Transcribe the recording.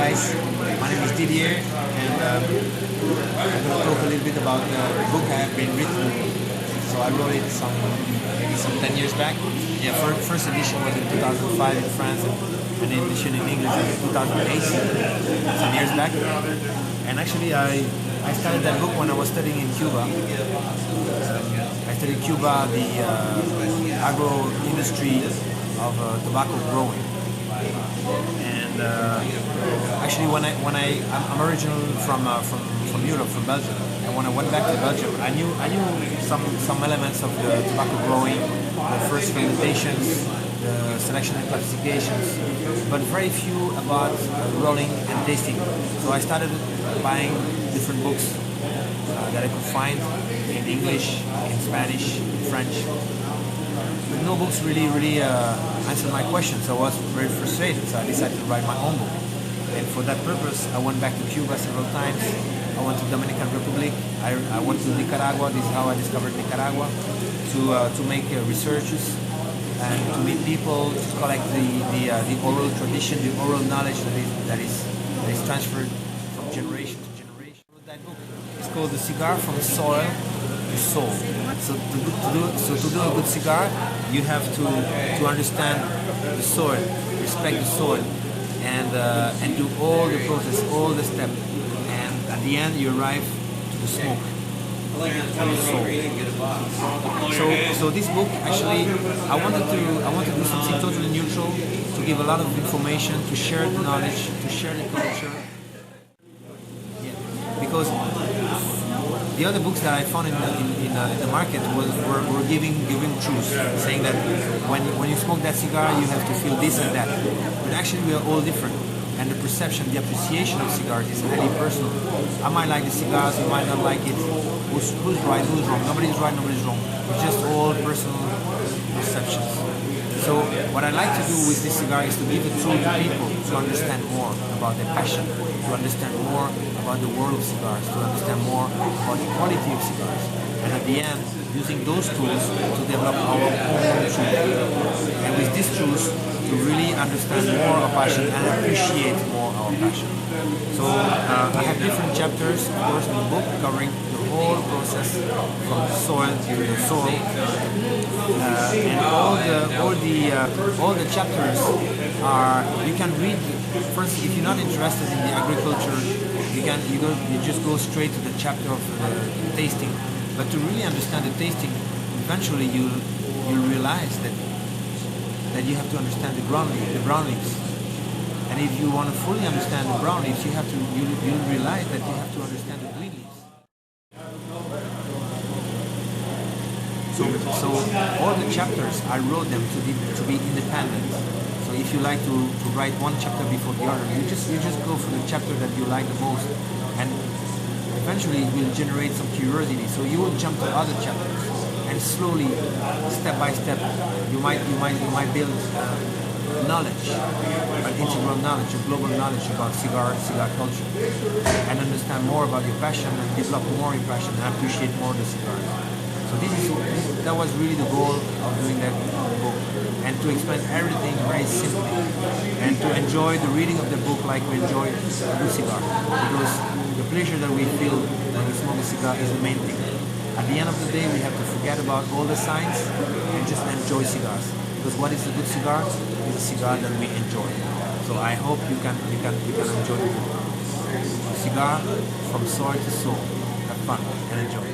guys, my name is Didier, and I'm going to talk a little bit about the book I have been written. So I wrote it maybe some 10 years back. Yeah, first edition was in 2005 in France, and the edition in English was in 2008, some years back. And actually I started that book when I was studying in Cuba. I studied Cuba, the agro industry of tobacco growing. And actually, I'm originally from Europe, from Belgium, and when I went back to Belgium, I knew some elements of the tobacco growing, the first fermentations, the selection and classifications, but very few about rolling and tasting. So I started buying different books that I could find in English, in Spanish, in French. But no books really answered my questions, so I was very frustrated, so I decided to write my own book. And for that purpose, I went back to Cuba several times. I went to Dominican Republic, I went to Nicaragua. This is how I discovered Nicaragua, to make researches and to meet people, to collect the oral tradition, the oral knowledge that is transferred from generation to generation. I wrote that book. It's called The Cigar from Soil to Soul. So to do a good cigar, you have to understand the soil, respect the soil, and do all the process, all the steps, and at the end you arrive to the smoke and the soul. So this book, actually, I wanted to do something totally neutral, to give a lot of information, to share the knowledge, to share the culture. Yeah, because the other books that I found in the market were giving truths, saying that when you smoke that cigar, you have to feel this and that. But actually, we are all different, and the perception, the appreciation of cigars is highly personal. I might like the cigars, you might not like it. Who's right, who's wrong? Nobody's right, nobody's wrong. It's just all personal perceptions. So what I like to do with this cigar is to give it through to people, to understand more about their passion, to understand more about the world of cigars, to understand more about the quality of cigars. And at the end, using those tools to develop our own truth. And with these tools, to really understand more our passion and appreciate more our passion. So I have different chapters, of course, in the book covering the whole process from the soil to the soil, and all the chapters are, you can read. First, if you're not interested in the agriculture, you just go straight to the chapter of the tasting. But to really understand the tasting, eventually you'll realize that you have to understand the brown leaves. And if you want to fully understand the brown leaves, you'll realize that you have to understand the green leaves. So all the chapters, I wrote them to be independent. So if you like to write one chapter before the other, you just go for the chapter that you like the most, and eventually it will generate some curiosity. So you will jump to other chapters, and slowly, step by step, you might build knowledge, an integral knowledge, a global knowledge about cigar culture, and understand more about your passion, and develop more your passion, and appreciate more the cigar. So that was really the goal of doing that book, and to explain everything very simply, and to enjoy the reading of the book like we enjoy a good cigar, because the pleasure that we feel when we smoke a cigar is the main thing. At the end of the day, we have to forget about all the science and just enjoy cigars, because what is a good cigar is a cigar that we enjoy. So I hope you can enjoy the book. A cigar from soil to soul. Have fun and enjoy.